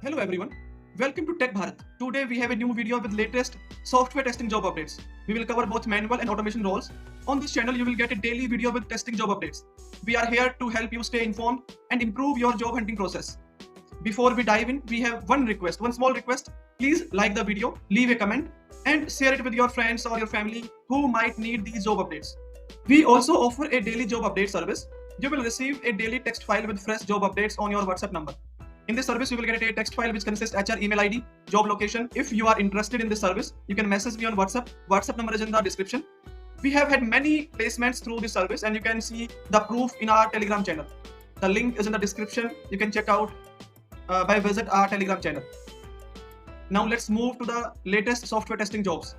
Hello everyone, welcome to Tech Bharat. Today we have a new video with latest software testing job updates. We will cover both manual and automation roles. On this channel you will get a daily video with testing job updates. We are here to help you stay informed and improve your job hunting process. Before we dive in, we have one small request. Please like the video, leave a comment and share it with your friends or your family who might need these job updates. We also offer a daily job update service. You will receive a daily text file with fresh job updates on your WhatsApp number. In this service, you will get a text file which consists HR email ID, job location. If you are interested in this service, you can message me on WhatsApp. WhatsApp number is in the description. We have had many placements through this service and you can see the proof in our Telegram channel. The link is in the description. You can check out by visit our Telegram channel. Now let's move to the latest software testing jobs.